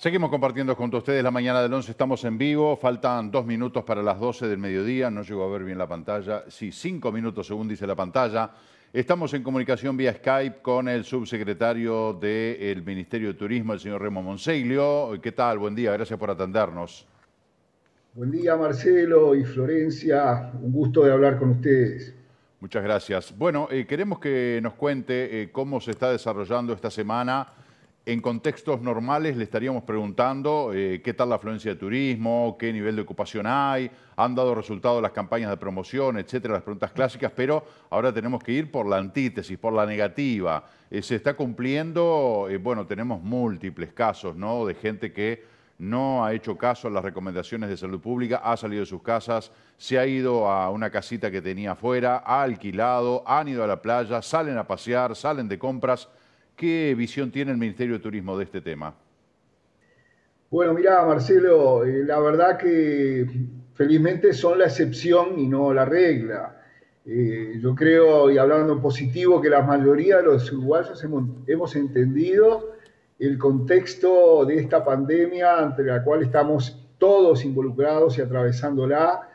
Seguimos compartiendo junto a ustedes la mañana del 11. Estamos en vivo. Faltan 2 minutos para las 12 del mediodía. No llego a ver bien la pantalla. Sí, 5 minutos según dice la pantalla. Estamos en comunicación vía Skype con el subsecretario del Ministerio de Turismo, el señor Remo Monseglio. ¿Qué tal? Buen día. Gracias por atendernos. Buen día, Marcelo y Florencia. Un gusto de hablar con ustedes. Muchas gracias. Bueno, queremos que nos cuente cómo se está desarrollando esta semana. En contextos normales le estaríamos preguntando qué tal la afluencia de turismo, qué nivel de ocupación hay, han dado resultado las campañas de promoción, etcétera, las preguntas clásicas, pero ahora tenemos que ir por la antítesis, por la negativa. Se está cumpliendo, bueno, tenemos múltiples casos, ¿no?, de gente que no ha hecho caso a las recomendaciones de salud pública, ha salido de sus casas, se ha ido a una casita que tenía afuera, ha alquilado, han ido a la playa, salen a pasear, salen de compras. ¿Qué visión tiene el Ministerio de Turismo de este tema? Bueno, mirá, Marcelo, la verdad que felizmente son la excepción y no la regla. Yo creo, y hablando en positivo, que la mayoría de los uruguayos hemos entendido el contexto de esta pandemia ante la cual estamos todos involucrados y atravesándola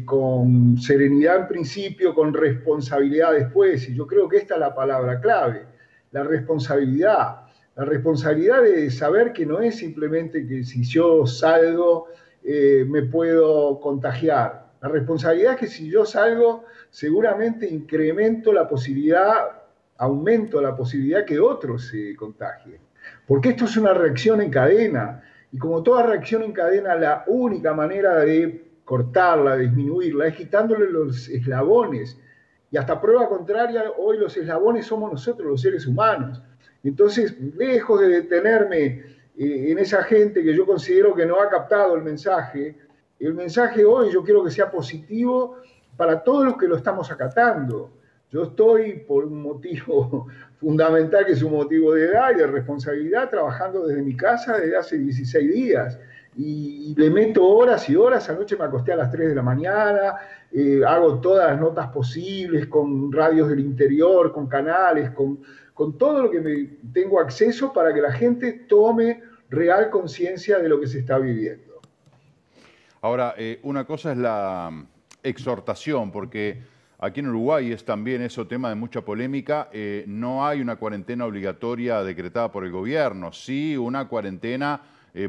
con serenidad en principio, con responsabilidad después. Y yo creo que esta es la palabra clave, la responsabilidad. La responsabilidad de saber que no es simplemente que si yo salgo me puedo contagiar. La responsabilidad es que si yo salgo seguramente incremento la posibilidad, aumento la posibilidad que otros se contagien. Porque esto es una reacción en cadena. Y como toda reacción en cadena, la única manera de cortarla, disminuirla, es quitándole los eslabones. Y hasta prueba contraria, hoy los eslabones somos nosotros, los seres humanos. Entonces, lejos de detenerme en esa gente que yo considero que no ha captado el mensaje hoy yo quiero que sea positivo para todos los que lo estamos acatando. Yo estoy, por un motivo fundamental, que es un motivo de edad y de responsabilidad, trabajando desde mi casa desde hace 16 días. Y le meto horas y horas. Anoche me acosté a las 3 de la mañana, hago todas las notas posibles con radios del interior, con canales, con todo lo que tengo acceso para que la gente tome real conciencia de lo que se está viviendo. Ahora, una cosa es la exhortación, porque aquí en Uruguay es también eso tema de mucha polémica. No hay una cuarentena obligatoria decretada por el gobierno, sí una cuarentena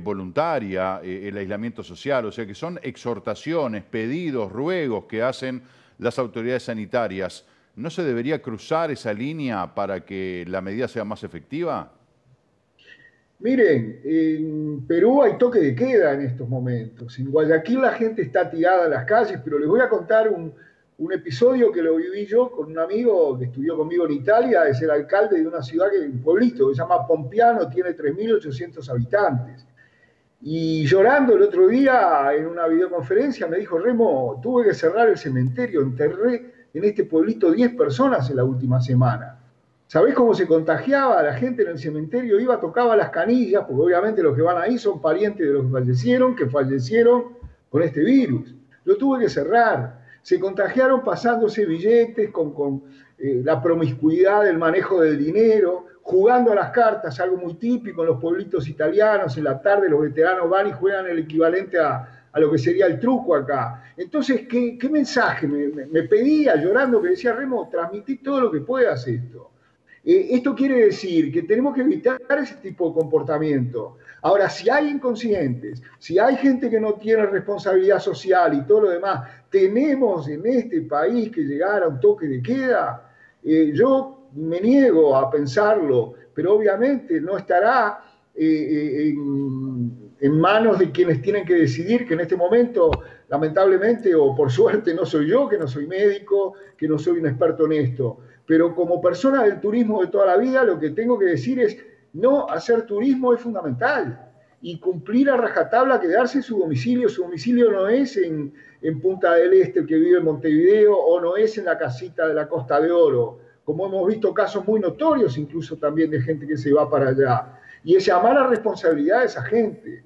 voluntaria, el aislamiento social. O sea que son exhortaciones, pedidos, ruegos que hacen las autoridades sanitarias. ¿No se debería cruzar esa línea para que la medida sea más efectiva? Miren, en Perú hay toque de queda en estos momentos. En Guayaquil la gente está tirada a las calles, pero les voy a contar un episodio que lo viví yo con un amigo que estudió conmigo en Italia, es el alcalde de una ciudad, un pueblito que se llama Pompiano, tiene 3.800 habitantes. Y llorando el otro día en una videoconferencia me dijo: Remo, tuve que cerrar el cementerio, enterré en este pueblito 10 personas en la última semana. ¿Sabés cómo se contagiaba? La gente en el cementerio iba, tocaba las canillas, porque obviamente los que van ahí son parientes de los que fallecieron con este virus. Lo tuve que cerrar. Se contagiaron pasándose billetes, con la promiscuidad del manejo del dinero, jugando a las cartas, algo muy típico en los pueblitos italianos. En la tarde los veteranos van y juegan el equivalente a lo que sería el truco acá. Entonces, ¿qué mensaje me pedía llorando? Que decía: Remo, transmití todo lo que puedas esto. Esto quiere decir que tenemos que evitar ese tipo de comportamiento. Ahora, si hay inconscientes, si hay gente que no tiene responsabilidad social y todo lo demás, tenemos en este país que llegar a un toque de queda. Yo me niego a pensarlo, pero obviamente no estará en manos de quienes tienen que decidir, que en este momento, lamentablemente o por suerte, no soy yo, que no soy médico, que no soy un experto en esto. Pero como persona del turismo de toda la vida, lo que tengo que decir es: no hacer turismo es fundamental. Y cumplir a rajatabla, quedarse en su domicilio. Su domicilio no es en Punta del Este, el que vive en Montevideo, o no es en la casita de la Costa de Oro, como hemos visto casos muy notorios incluso también de gente que se va para allá. Y es llamar a responsabilidad a esa gente.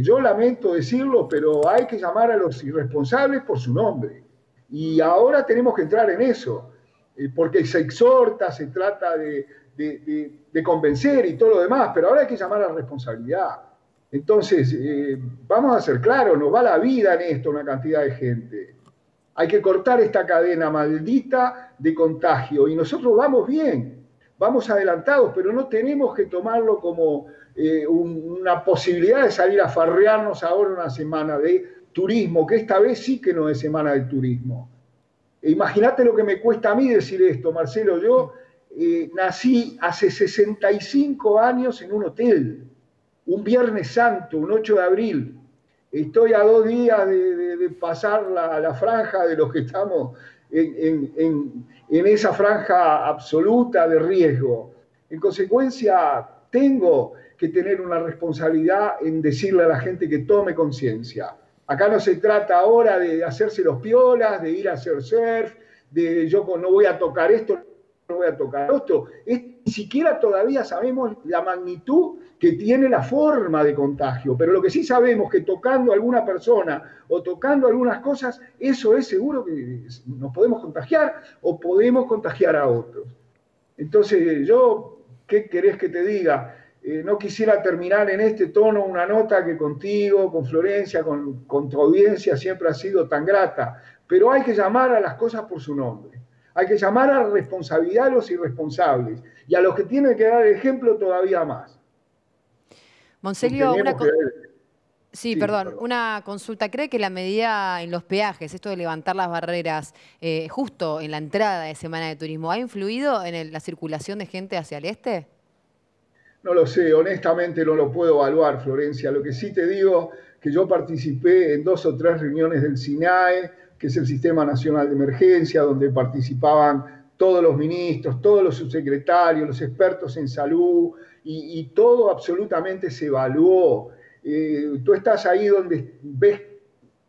Yo lamento decirlo, pero hay que llamar a los irresponsables por su nombre. Y ahora tenemos que entrar en eso, porque se exhorta, se trata de convencer y todo lo demás, pero ahora hay que llamar a la responsabilidad. Entonces, vamos a ser claros, nos va la vida en esto, una cantidad de gente. Hay que cortar esta cadena maldita de contagio y nosotros vamos bien, vamos adelantados, pero no tenemos que tomarlo como una posibilidad de salir a farrearnos ahora una semana de turismo, que esta vez sí que no es semana de turismo. Imagínate lo que me cuesta a mí decir esto, Marcelo. Yo nací hace 65 años en un hotel, un Viernes Santo, un 8 de abril. Estoy a 2 días de pasar la franja de los que estamos en esa franja absoluta de riesgo. En consecuencia, tengo que tener una responsabilidad en decirle a la gente que tome conciencia. Acá no se trata ahora de hacerse los piolas, de ir a hacer surf, de yo no voy a tocar esto, no voy a tocar esto. Ni siquiera todavía sabemos la magnitud que tiene la forma de contagio, pero lo que sí sabemos es que tocando a alguna persona o tocando algunas cosas, eso es seguro que nos podemos contagiar o podemos contagiar a otros. Entonces, yo, ¿qué querés que te diga? No quisiera terminar en este tono una nota que contigo, con Florencia, con tu audiencia siempre ha sido tan grata, pero hay que llamar a las cosas por su nombre. Hay que llamar a la responsabilidad a los irresponsables y a los que tienen que dar el ejemplo todavía más. Monseglio, sí, Sí, perdón, perdón. una consulta. ¿Cree que la medida en los peajes, esto de levantar las barreras justo en la entrada de Semana de Turismo, ha influido en la circulación de gente hacia el este? No lo sé, honestamente no lo puedo evaluar, Florencia. Lo que sí te digo que yo participé en 2 o 3 reuniones del SINAE, que es el Sistema Nacional de Emergencia, donde participaban todos los ministros, todos los subsecretarios, los expertos en salud, y todo absolutamente se evaluó. Tú estás ahí donde ves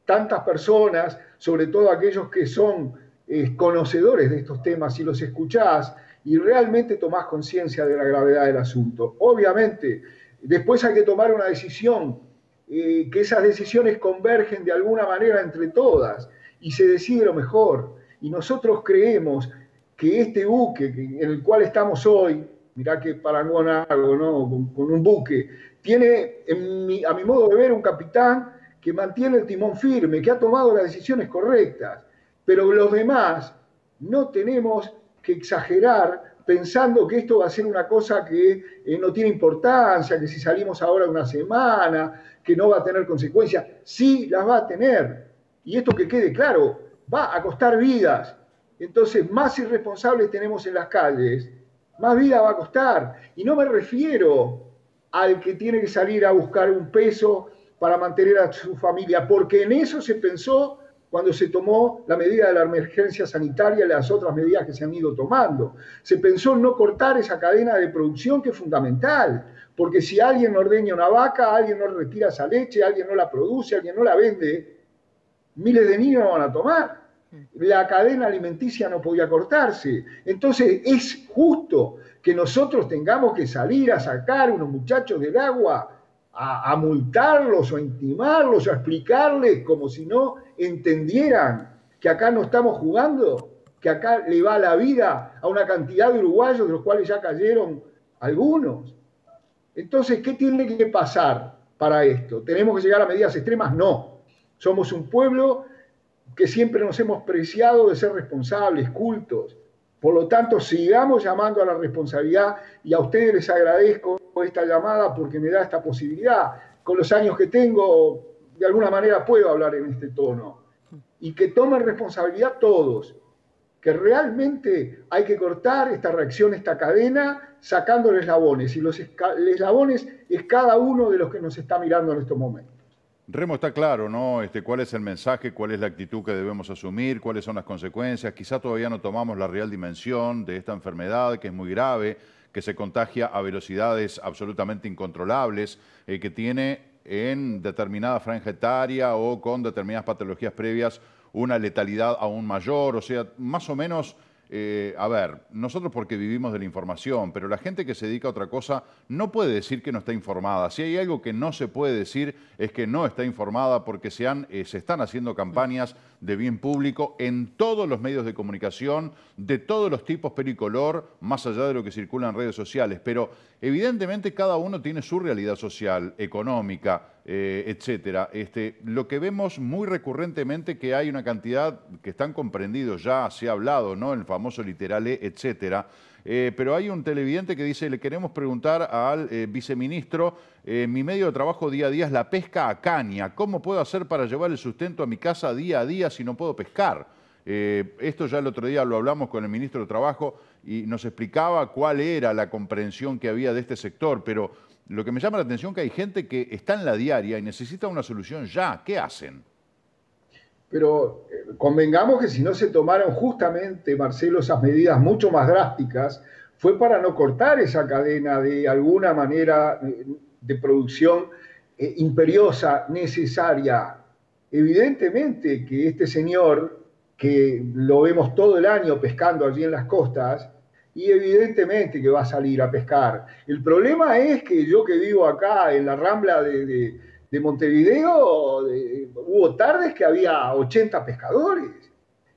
tantas personas, sobre todo aquellos que son conocedores de estos temas, y los escuchás y realmente tomás conciencia de la gravedad del asunto. Obviamente, después hay que tomar una decisión, que esas decisiones convergen de alguna manera entre todas y se decide lo mejor. Y nosotros creemos que este buque en el cual estamos hoy, mirá que parangón hago, ¿no? Con un buque, tiene, a mi modo de ver, un capitán que mantiene el timón firme, que ha tomado las decisiones correctas, pero los demás no tenemos que exagerar pensando que esto va a ser una cosa que no tiene importancia, que si salimos ahora de una semana, que no va a tener consecuencias. Sí las va a tener. Y esto que quede claro, va a costar vidas. Entonces, más irresponsables tenemos en las calles, más vida va a costar. Y no me refiero al que tiene que salir a buscar un peso para mantener a su familia, porque en eso se pensó cuando se tomó la medida de la emergencia sanitaria y las otras medidas que se han ido tomando. Se pensó en no cortar esa cadena de producción que es fundamental, porque si alguien no ordeña una vaca, alguien no retira esa leche, alguien no la produce, alguien no la vende, miles de niños no van a tomar. La cadena alimenticia no podía cortarse. Entonces es justo que nosotros tengamos que salir a sacar a unos muchachos del agua, a multarlos o a intimarlos, a explicarles como si no entendieran que acá no estamos jugando, que acá le va la vida a una cantidad de uruguayos, de los cuales ya cayeron algunos. Entonces, ¿qué tiene que pasar para esto? ¿Tenemos que llegar a medidas extremas? No. Somos un pueblo que siempre nos hemos preciado de ser responsables, cultos. Por lo tanto, sigamos llamando a la responsabilidad y a ustedes les agradezco esta llamada porque me da esta posibilidad. Con los años que tengo, de alguna manera puedo hablar en este tono. Y que tomen responsabilidad todos, que realmente hay que cortar esta reacción, esta cadena, sacando eslabones. Y los eslabones es cada uno de los que nos está mirando en estos momentos. Remo, está claro, ¿no? ¿Cuál es el mensaje, cuál es la actitud que debemos asumir, cuáles son las consecuencias? Quizá todavía no tomamos la real dimensión de esta enfermedad, que es muy grave, que se contagia a velocidades absolutamente incontrolables, que tiene en determinada franja etaria o con determinadas patologías previas una letalidad aún mayor. O sea, más o menos a ver, nosotros porque vivimos de la información, pero la gente que se dedica a otra cosa no puede decir que no está informada. Si hay algo que no se puede decir es que no está informada porque se están haciendo campañas de bien público en todos los medios de comunicación, de todos los tipos pericolor, más allá de lo que circula en redes sociales. Pero evidentemente cada uno tiene su realidad social, económica, etcétera. Lo que vemos muy recurrentemente que hay una cantidad que están comprendidos, ya se ha hablado, ¿no? El famoso literal E, etcétera. Pero hay un televidente que dice, le queremos preguntar al viceministro, mi medio de trabajo día a día es la pesca a caña. ¿Cómo puedo hacer para llevar el sustento a mi casa día a día si no puedo pescar? Esto ya el otro día lo hablamos con el ministro de Trabajo y nos explicaba cuál era la comprensión que había de este sector, pero lo que me llama la atención es que hay gente que está en la diaria y necesita una solución ya. ¿Qué hacen? Pero convengamos que si no se tomaron justamente, Marcelo, esas medidas mucho más drásticas, fue para no cortar esa cadena de alguna manera de producción imperiosa, necesaria. Evidentemente que este señor, que lo vemos todo el año pescando allí en las costas, y evidentemente que va a salir a pescar. El problema es que yo que vivo acá en la Rambla de Montevideo, hubo tardes que había 80 pescadores.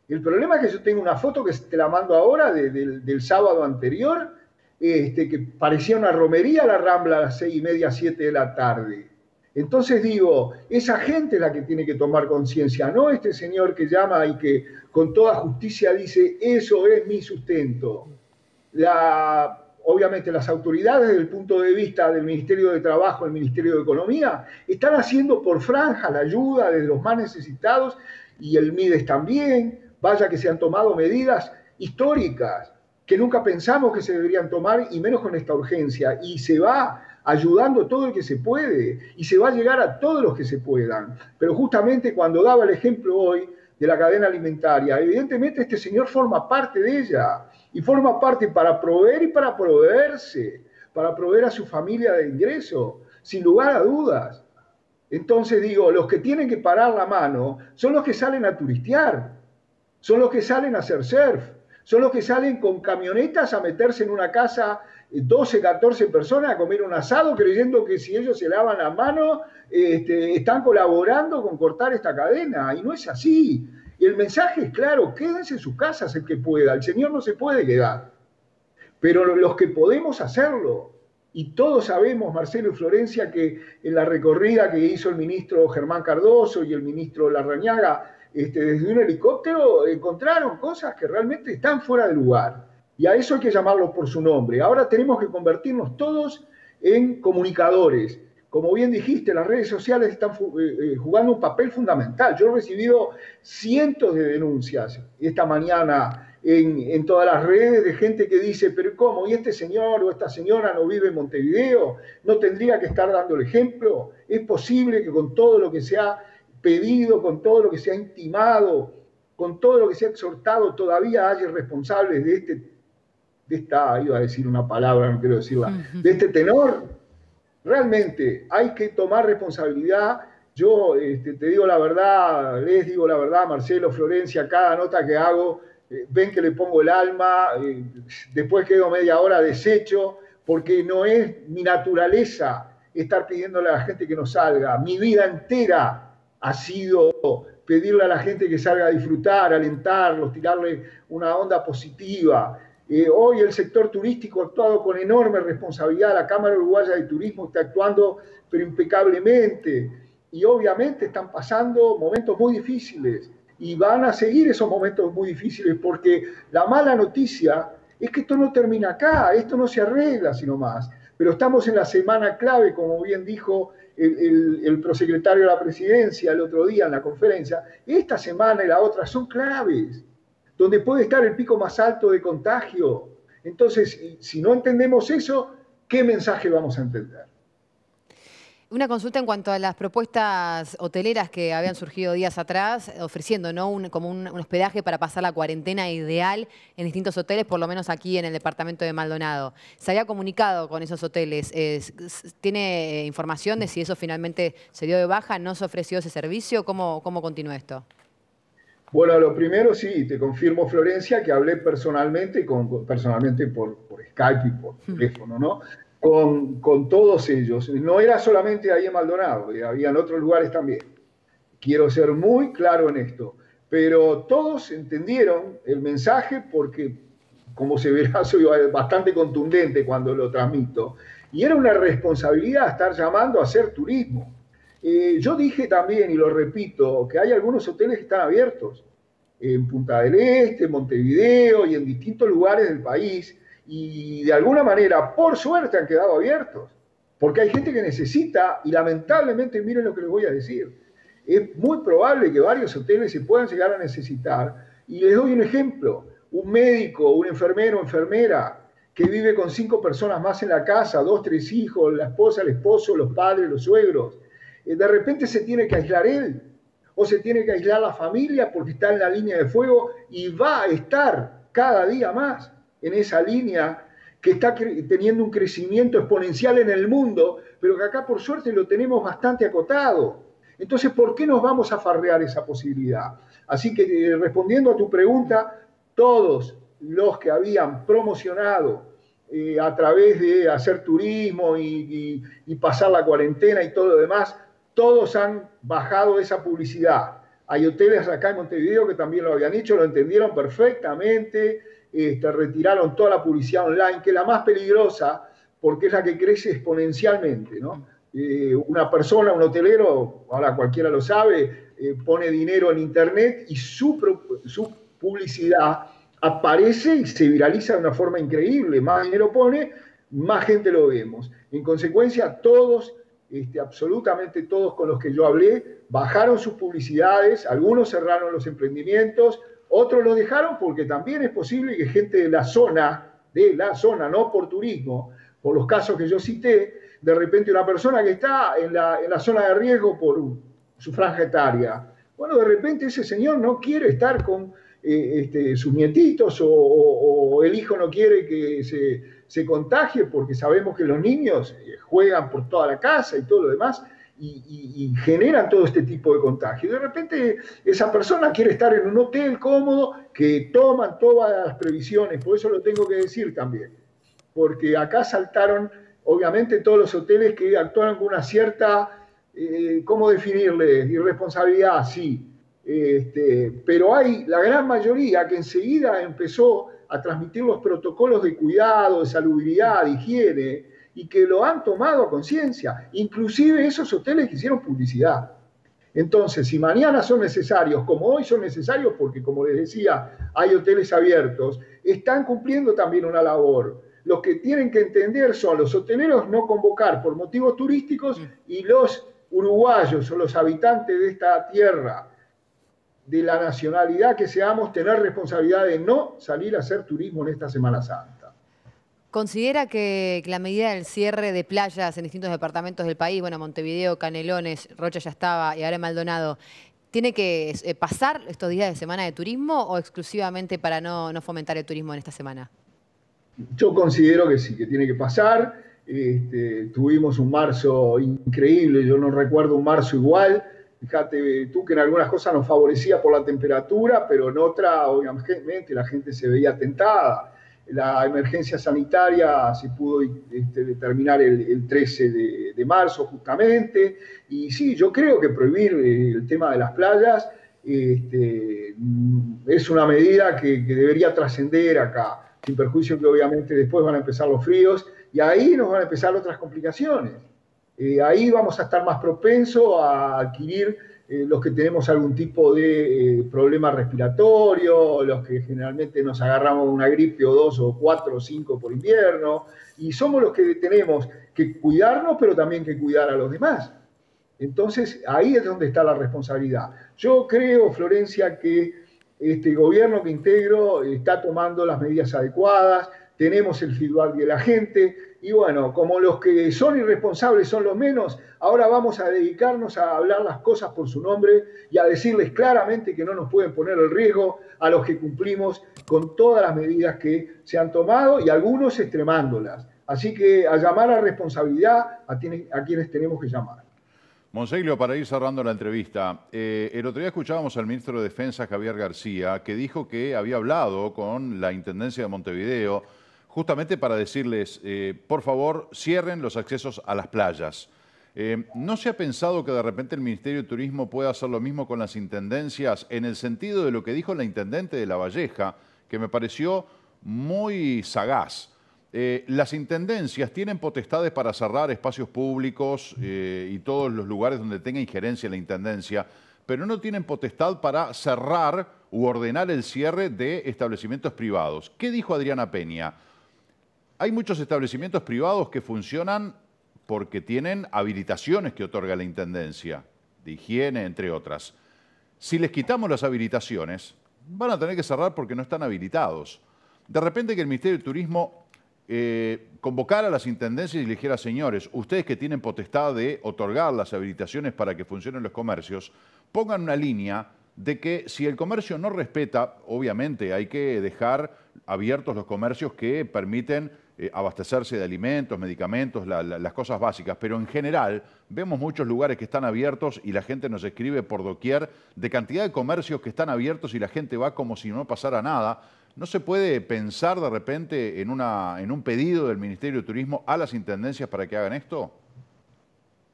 El problema es que yo tengo una foto que te la mando ahora del sábado anterior, que parecía una romería la Rambla a las 6:30, 7 de la tarde. Entonces digo, esa gente es la que tiene que tomar conciencia, no este señor que llama y que con toda justicia dice, eso es mi sustento. Obviamente las autoridades desde el punto de vista del Ministerio de Trabajo, el Ministerio de Economía, están haciendo por franja la ayuda de los más necesitados y el MIDES también. Vaya que se han tomado medidas históricas que nunca pensamos que se deberían tomar y menos con esta urgencia. Y se va ayudando todo el que se puede y se va a llegar a todos los que se puedan. Pero justamente cuando daba el ejemplo hoy de la cadena alimentaria, evidentemente este señor forma parte de ella. Y forma parte para proveer y para proveerse, para proveer a su familia de ingreso, sin lugar a dudas. Entonces digo, los que tienen que parar la mano son los que salen a turistear, son los que salen a hacer surf, son los que salen con camionetas a meterse en una casa 12, 14 personas a comer un asado creyendo que si ellos se lavan la mano están colaborando con cortar esta cadena. Y no es así. Y el mensaje es claro, quédense en sus casas el que pueda, el señor no se puede quedar, pero los que podemos hacerlo, y todos sabemos, Marcelo y Florencia, que en la recorrida que hizo el ministro Germán Cardoso y el ministro Larrañaga, desde un helicóptero encontraron cosas que realmente están fuera de lugar, y a eso hay que llamarlos por su nombre. Ahora tenemos que convertirnos todos en comunicadores. Como bien dijiste, las redes sociales están jugando un papel fundamental. Yo he recibido cientos de denuncias esta mañana en todas las redes de gente que dice, pero ¿cómo? ¿Y este señor o esta señora no vive en Montevideo? ¿No tendría que estar dando el ejemplo? ¿Es posible que con todo lo que se ha pedido, con todo lo que se ha intimado, con todo lo que se ha exhortado, todavía haya responsables de esta, iba a decir una palabra, no quiero decirla, de este tenor? Realmente hay que tomar responsabilidad. Yo te digo la verdad, les digo la verdad, Marcelo, Florencia, cada nota que hago, ven que le pongo el alma, después quedo media hora deshecho, porque no es mi naturaleza estar pidiéndole a la gente que no salga. Mi vida entera ha sido pedirle a la gente que salga a disfrutar, alentarlos, tirarle una onda positiva. Hoy el sector turístico ha actuado con enorme responsabilidad, la Cámara Uruguaya de Turismo está actuando pero impecablemente y obviamente están pasando momentos muy difíciles y van a seguir esos momentos muy difíciles porque la mala noticia es que esto no termina acá, esto no se arregla sino más, pero estamos en la semana clave, como bien dijo el prosecretario de la Presidencia el otro día en la conferencia. Esta semana y la otra son claves, donde puede estar el pico más alto de contagio. Entonces, si no entendemos eso, ¿qué mensaje vamos a entender? Una consulta en cuanto a las propuestas hoteleras que habían surgido días atrás, ofreciendo, ¿no?, un hospedaje para pasar la cuarentena ideal en distintos hoteles, por lo menos aquí en el departamento de Maldonado. ¿Se había comunicado con esos hoteles? ¿Tiene información de si eso finalmente se dio de baja? ¿No se ofreció ese servicio? ¿Cómo continúa esto? Bueno, lo primero sí, te confirmo, Florencia, que hablé personalmente, personalmente por Skype y por teléfono, ¿no? Con todos ellos. No era solamente ahí en Maldonado, había en otros lugares también. Quiero ser muy claro en esto. Pero todos entendieron el mensaje porque, como se verá, soy bastante contundente cuando lo transmito. Y era una responsabilidad estar llamando a hacer turismo. Yo dije también, y lo repito, que hay algunos hoteles que están abiertos en Punta del Este, en Montevideo y en distintos lugares del país, y de alguna manera, por suerte, han quedado abiertos, porque hay gente que necesita, y lamentablemente, miren lo que les voy a decir, es muy probable que varios hoteles se puedan llegar a necesitar, y les doy un ejemplo, un médico, un enfermero, enfermera, que vive con 5 personas más en la casa, 2, 3 hijos, la esposa, el esposo, los padres, los suegros, de repente se tiene que aislar él, o se tiene que aislar la familia porque está en la línea de fuego y va a estar cada día más en esa línea que está teniendo un crecimiento exponencial en el mundo, pero que acá por suerte lo tenemos bastante acotado. Entonces, ¿por qué nos vamos a farrear esa posibilidad? Así que, respondiendo a tu pregunta, todos los que habían promocionado a través de hacer turismo y pasar la cuarentena y todo lo demás, todos han bajado esa publicidad. Hay hoteles acá en Montevideo que también lo habían hecho, lo entendieron perfectamente, retiraron toda la publicidad online, que es la más peligrosa porque es la que crece exponencialmente, ¿no? Una persona, un hotelero, ahora cualquiera lo sabe, pone dinero en internet y su publicidad aparece y se viraliza de una forma increíble. Más dinero pone, más gente lo vemos. En consecuencia, todos, absolutamente todos con los que yo hablé, bajaron sus publicidades, algunos cerraron los emprendimientos, otros los dejaron porque también es posible que gente de la zona, no por turismo, por los casos que yo cité, de repente una persona que está en la zona de riesgo por su franja etaria, bueno, de repente ese señor no quiere estar con sus nietitos o el hijo no quiere que se contagie porque sabemos que los niños juegan por toda la casa y todo lo demás y generan todo este tipo de contagio. De repente esa persona quiere estar en un hotel cómodo que toman todas las previsiones, por eso lo tengo que decir también, porque acá saltaron obviamente todos los hoteles que actuaron con una cierta, ¿cómo definirle? Irresponsabilidad, sí. Pero hay la gran mayoría que enseguida empezó a transmitir los protocolos de cuidado, de salubridad, de higiene, y que lo han tomado a conciencia. Inclusive esos hoteles que hicieron publicidad. Entonces, si mañana son necesarios, como hoy son necesarios, porque como les decía, hay hoteles abiertos, están cumpliendo también una labor. Los que tienen que entender son los hoteleros no convocar por motivos turísticos y los uruguayos o los habitantes de esta tierra, de la nacionalidad que seamos, tener responsabilidad de no salir a hacer turismo en esta Semana Santa. ¿Considera que la medida del cierre de playas en distintos departamentos del país, bueno, Montevideo, Canelones, Rocha ya estaba y ahora Maldonado, tiene que pasar estos días de semana de turismo o exclusivamente para no fomentar el turismo en esta semana? Yo considero que sí, que tiene que pasar. Tuvimos un marzo increíble, yo no recuerdo un marzo igual. Fíjate tú que en algunas cosas nos favorecía por la temperatura, pero en otras, obviamente, la gente se veía tentada. La emergencia sanitaria se pudo determinar el 13 de marzo justamente. Y sí, yo creo que prohibir el tema de las playas es una medida que debería trascender acá, sin perjuicio que obviamente después van a empezar los fríos y ahí nos van a empezar otras complicaciones. Ahí vamos a estar más propensos a adquirir los que tenemos algún tipo de problema respiratorio, los que generalmente nos agarramos una gripe o 2 o 4 o 5 por invierno, y somos los que tenemos que cuidarnos, pero también que cuidar a los demás. Entonces, ahí es donde está la responsabilidad. Yo creo, Florencia, que este gobierno que integro está tomando las medidas adecuadas, tenemos el feedback de la gente, y bueno, como los que son irresponsables son los menos, ahora vamos a dedicarnos a hablar las cosas por su nombre y a decirles claramente que no nos pueden poner el riesgo a los que cumplimos con todas las medidas que se han tomado y algunos extremándolas. Así que a llamar a responsabilidad a quienes tenemos que llamar. Monseglio, para ir cerrando la entrevista, el otro día escuchábamos al ministro de Defensa, Javier García, que dijo que había hablado con la Intendencia de Montevideo justamente para decirles, por favor, cierren los accesos a las playas. ¿No se ha pensado que de repente el Ministerio de Turismo pueda hacer lo mismo con las intendencias en el sentido de lo que dijo la intendente de La Valleja, que me pareció muy sagaz? Las intendencias tienen potestades para cerrar espacios públicos y todos los lugares donde tenga injerencia la intendencia, pero no tienen potestad para cerrar u ordenar el cierre de establecimientos privados. ¿Qué dijo Adriana Peña? Hay muchos establecimientos privados que funcionan porque tienen habilitaciones que otorga la intendencia, de higiene, entre otras. Si les quitamos las habilitaciones, van a tener que cerrar porque no están habilitados. De repente que el Ministerio de Turismo convocar a las intendencias y le dijera, señores, ustedes que tienen potestad de otorgar las habilitaciones para que funcionen los comercios, pongan una línea de que si el comercio no respeta, obviamente hay que dejar abiertos los comercios que permiten abastecerse de alimentos, medicamentos, las cosas básicas, pero en general vemos muchos lugares que están abiertos y la gente nos escribe por doquier de cantidad de comercios que están abiertos y la gente va como si no pasara nada. ¿No se puede pensar de repente en un pedido del Ministerio de Turismo a las intendencias para que hagan esto?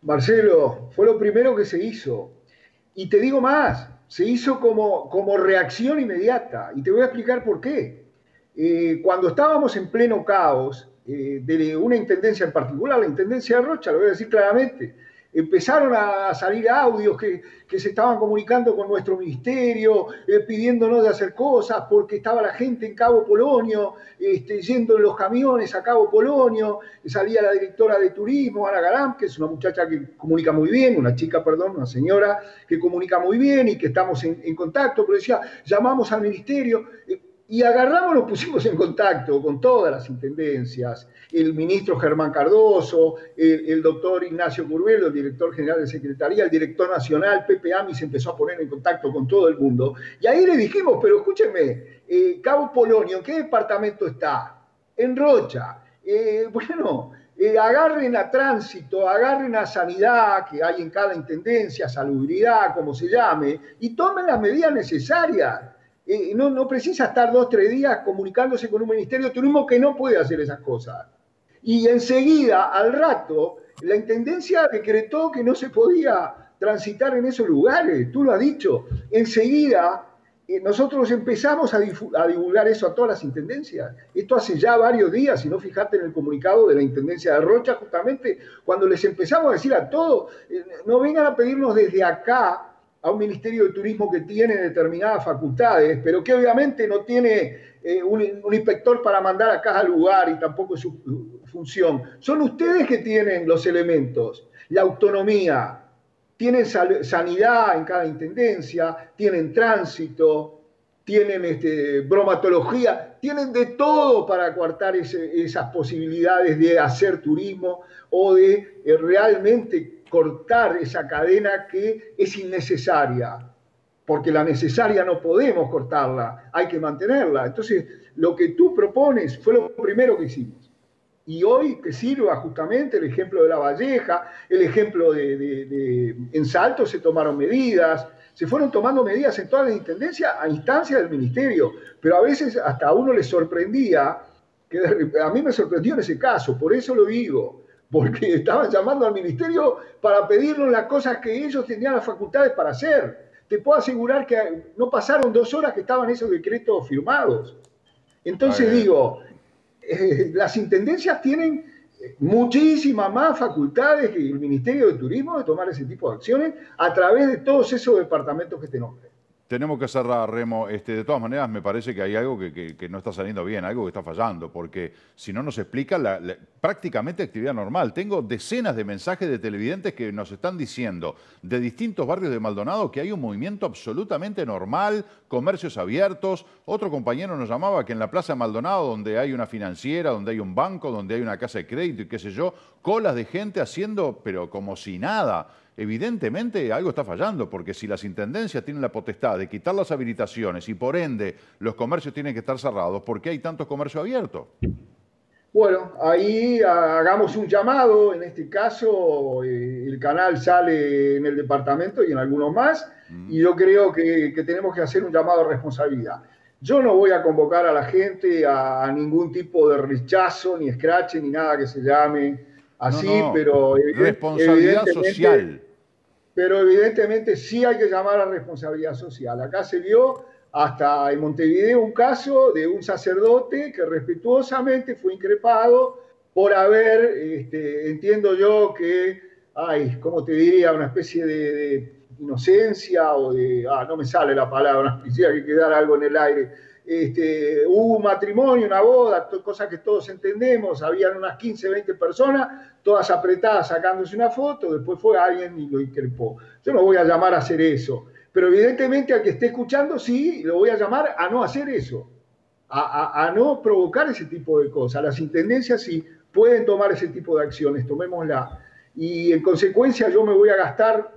Marcelo, fue lo primero que se hizo. Y te digo más, se hizo como reacción inmediata. Y te voy a explicar por qué. Cuando estábamos en pleno caos de una intendencia en particular, la intendencia de Rocha, lo voy a decir claramente, empezaron a salir audios que se estaban comunicando con nuestro ministerio, pidiéndonos de hacer cosas, porque estaba la gente en Cabo Polonio, yendo en los camiones a Cabo Polonio, salía la directora de turismo, Ana Garam, que es una muchacha que comunica muy bien, una chica, perdón, una señora que comunica muy bien y que estamos en contacto, pero decía, llamamos al ministerio, y agarramos, nos pusimos en contacto con todas las intendencias, el ministro Germán Cardoso, el doctor Ignacio Curvelo, el director general de Secretaría, el director nacional, Pepe Ami, se empezó a poner en contacto con todo el mundo. Y ahí le dijimos, pero escúchenme, Cabo Polonio, ¿en qué departamento está? En Rocha. Agarren a tránsito, agarren a sanidad, que hay en cada intendencia, salubridad, como se llame, y tomen las medidas necesarias. No precisa estar 2 o 3 días comunicándose con un Ministerio de Turismo que no puede hacer esas cosas. Y enseguida, al rato, la Intendencia decretó que no se podía transitar en esos lugares, tú lo has dicho. Enseguida, nosotros empezamos a divulgar eso a todas las intendencias. Esto hace ya varios días, si no fijate en el comunicado de la Intendencia de Rocha, justamente cuando les empezamos a decir a todos, no vengan a pedirnos desde acá a un Ministerio de Turismo que tiene determinadas facultades, pero que obviamente no tiene un inspector para mandar a cada lugar y tampoco es su función. Son ustedes que tienen los elementos, la autonomía, tienen sanidad en cada intendencia, tienen tránsito, tienen bromatología, tienen de todo para coartar esas posibilidades de hacer turismo o de realmente cortar esa cadena que es innecesaria, porque la necesaria no podemos cortarla, hay que mantenerla. Entonces, lo que tú propones fue lo primero que hicimos. Y hoy que sirva justamente el ejemplo de La Valleja, el ejemplo en Salto se tomaron medidas, se fueron tomando medidas en todas las intendencias a instancia del ministerio, pero a veces hasta a uno le sorprendía, que a mí me sorprendió en ese caso, por eso lo digo, porque estaban llamando al ministerio para pedirnos las cosas que ellos tenían las facultades para hacer. Te puedo asegurar que no pasaron 2 horas que estaban esos decretos firmados. Entonces digo, las intendencias tienen muchísimas más facultades que el Ministerio de Turismo de tomar ese tipo de acciones a través de todos esos departamentos que te nombré. Tenemos que cerrar, Remo. De todas maneras, me parece que hay algo que no está saliendo bien, algo que está fallando, porque si no nos explica prácticamente actividad normal. Tengo decenas de mensajes de televidentes que nos están diciendo de distintos barrios de Maldonado que hay un movimiento absolutamente normal, comercios abiertos. Otro compañero nos llamaba que en la Plaza de Maldonado, donde hay una financiera, donde hay un banco, donde hay una casa de crédito y qué sé yo, colas de gente haciendo, pero como si nada. Evidentemente algo está fallando, porque si las intendencias tienen la potestad de quitar las habilitaciones y por ende los comercios tienen que estar cerrados, ¿por qué hay tantos comercios abiertos? Bueno, ahí hagamos un llamado, en este caso el canal sale en el departamento y en algunos más, y yo creo que tenemos que hacer un llamado a responsabilidad. Yo no voy a convocar a la gente a ningún tipo de rechazo, ni escrache, ni nada que se llame No, así, no, responsabilidad social. pero evidentemente sí hay que llamar a responsabilidad social. Acá se vio hasta en Montevideo un caso de un sacerdote que respetuosamente fue increpado por haber, entiendo yo que hay, ¿cómo te diría? Una especie de inocencia o de, no me sale la palabra, quisiera que quedara algo en el aire. Hubo un matrimonio, una boda, cosas que todos entendemos, habían unas 15, 20 personas, todas apretadas sacándose una foto, después fue alguien y lo increpó. Yo no voy a llamar a hacer eso, pero evidentemente al que esté escuchando sí, lo voy a llamar a no hacer eso, a no provocar ese tipo de cosas. Las intendencias sí pueden tomar ese tipo de acciones, tomémosla. Y en consecuencia yo me voy a gastar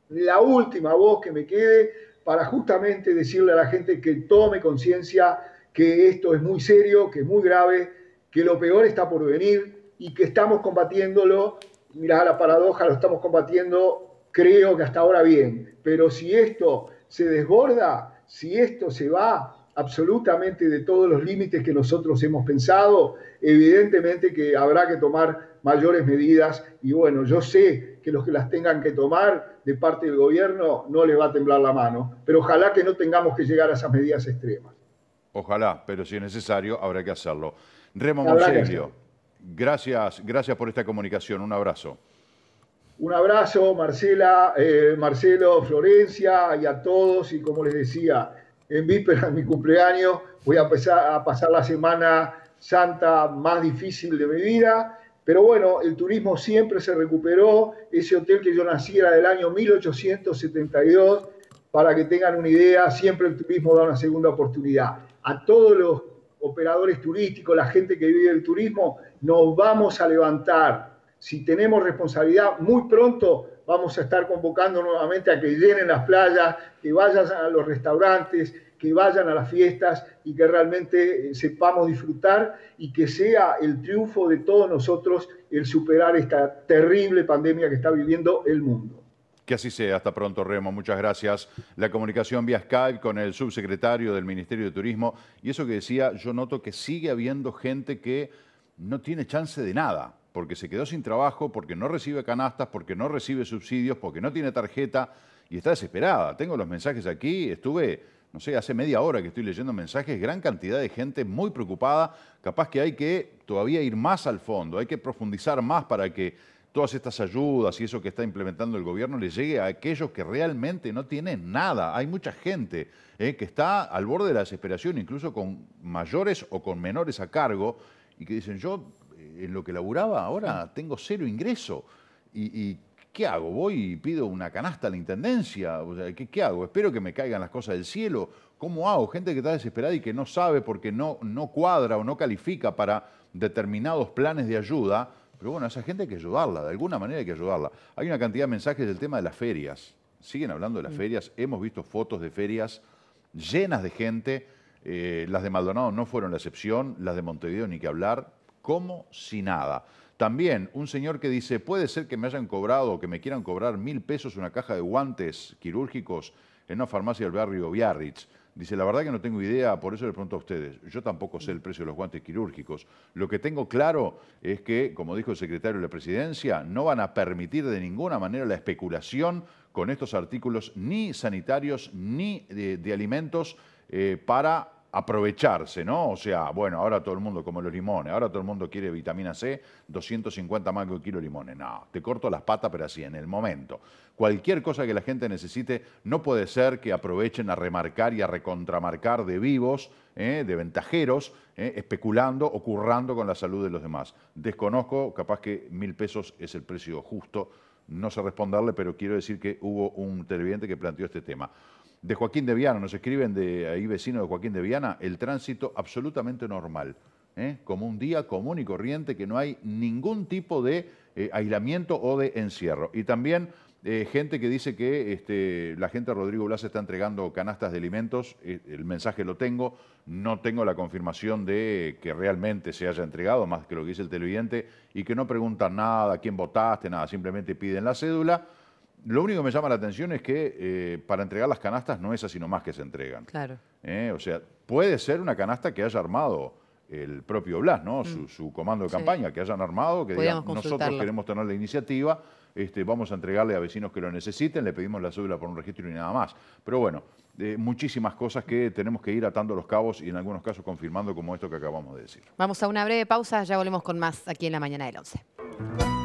la última voz que me quede para justamente decirle a la gente que tome conciencia que esto es muy serio, que es muy grave, que lo peor está por venir y que estamos combatiéndolo. Mirá la paradoja, lo estamos combatiendo, creo que hasta ahora bien, pero si esto se desborda, si esto se va absolutamente de todos los límites que nosotros hemos pensado, evidentemente que habrá que tomar mayores medidas y bueno, yo sé que los que las tengan que tomar de parte del gobierno no les va a temblar la mano, pero ojalá que no tengamos que llegar a esas medidas extremas. Ojalá, pero si es necesario, habrá que hacerlo. Remo Habrá que Monseglio, hacerlo. gracias por esta comunicación. Un abrazo. Un abrazo, Marcela, Marcelo, Florencia y a todos. Y como les decía, en vísperas de mi cumpleaños voy a empezar a pasar la Semana Santa más difícil de mi vida. Pero bueno, el turismo siempre se recuperó. Ese hotel que yo nací era del año 1872. Para que tengan una idea, siempre el turismo da una segunda oportunidad. A todos los operadores turísticos, la gente que vive del turismo, nos vamos a levantar. Si tenemos responsabilidad, muy pronto vamos a estar convocando nuevamente a que llenen las playas, que vayan a los restaurantes, que vayan a las fiestas y que realmente sepamos disfrutar y que sea el triunfo de todos nosotros el superar esta terrible pandemia que está viviendo el mundo. Que así sea. Hasta pronto, Remo. Muchas gracias. La comunicación vía Skype con el subsecretario del Ministerio de Turismo. Y eso que decía, yo noto que sigue habiendo gente que no tiene chance de nada, porque se quedó sin trabajo, porque no recibe canastas, porque no recibe subsidios, porque no tiene tarjeta y está desesperada. Tengo los mensajes aquí, estuve, no sé, hace media hora que estoy leyendo mensajes, gran cantidad de gente muy preocupada. Capaz que hay que todavía ir más al fondo, hay que profundizar más para que todas estas ayudas y eso que está implementando el gobierno le llegue a aquellos que realmente no tienen nada. Hay mucha gente que está al borde de la desesperación, incluso con mayores o con menores a cargo, y que dicen, yo en lo que laburaba ahora tengo cero ingreso. ¿Y qué hago? ¿Voy y pido una canasta a la intendencia? O sea, ¿qué hago? ¿Espero que me caigan las cosas del cielo? ¿Cómo hago? Gente que está desesperada y que no sabe porque no cuadra o no califica para determinados planes de ayuda. Pero bueno, a esa gente hay que ayudarla, de alguna manera hay que ayudarla. Hay una cantidad de mensajes del tema de las ferias. Siguen hablando de las ferias. Hemos visto fotos de ferias llenas de gente. Las de Maldonado no fueron la excepción. Las de Montevideo ni que hablar. Como si nada. También un señor que dice, puede ser que me hayan cobrado o que me quieran cobrar 1.000 pesos una caja de guantes quirúrgicos en una farmacia del barrio Biarritz. Dice, la verdad que no tengo idea, por eso le pregunto a ustedes. Yo tampoco sé el precio de los guantes quirúrgicos. Lo que tengo claro es que, como dijo el secretario de la Presidencia, no van a permitir de ninguna manera la especulación con estos artículos ni sanitarios ni de alimentos para aprovecharse, ¿no? O sea, bueno, ahora todo el mundo come los limones, ahora todo el mundo quiere vitamina C, 250 mangos el kilo de limones. No, te corto las patas, pero así, en el momento. Cualquier cosa que la gente necesite, no puede ser que aprovechen a remarcar y a recontramarcar de vivos, de ventajeros, especulando o currando con la salud de los demás. Desconozco, capaz que 1.000 pesos es el precio justo, no sé responderle, pero quiero decir que hubo un televidente que planteó este tema. De Joaquín de Viana, nos escriben de ahí vecino de Joaquín de Viana, el tránsito absolutamente normal, como un día común y corriente, que no hay ningún tipo de aislamiento o de encierro. Y también Gente que dice que la gente de Rodrigo Blas está entregando canastas de alimentos. El mensaje lo tengo. No tengo la confirmación de que realmente se haya entregado, más que lo que dice el televidente, y que no preguntan nada, a quién votaste, nada. Simplemente piden la cédula. Lo único que me llama la atención es que para entregar las canastas no es así nomás que se entregan. Claro. O sea, puede ser una canasta que haya armado el propio Blas, ¿no? Su comando de campaña, que hayan armado, que digan, nosotros queremos tener la iniciativa, vamos a entregarle a vecinos que lo necesiten, le pedimos la cédula por un registro y nada más. Pero bueno, muchísimas cosas que tenemos que ir atando los cabos y en algunos casos confirmando como esto que acabamos de decir. Vamos a una breve pausa, ya volvemos con más aquí en La Mañana del 11.